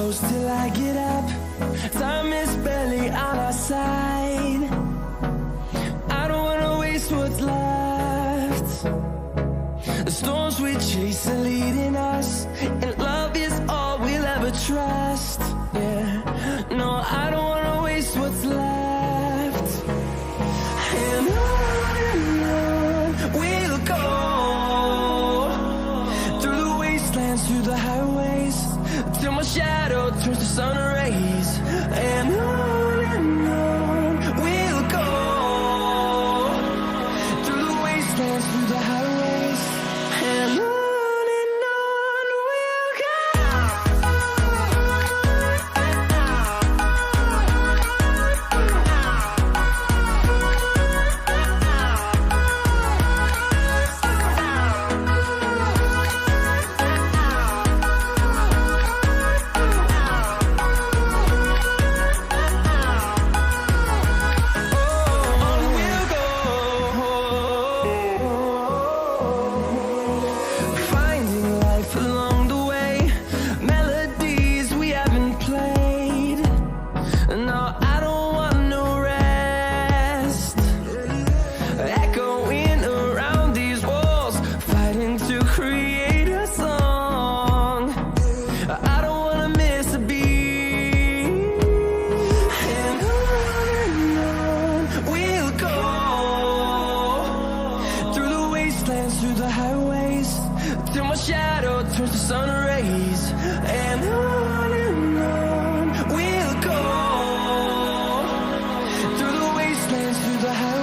close till I get up. Time is barely on our side. I don't wanna waste what's left. The storms we chase are leading us, and love is all we'll ever trust. Yeah, no, I don't wanna waste what's left. And on we'll go, through the wastelands, through the highways, till my shadow turns to sun rays. And on we'll go, through the wastelands, through the highways, and on we'll go. Through the highways, till my shadow turns to sun rays. And on we'll go, through the wastelands, through the highways.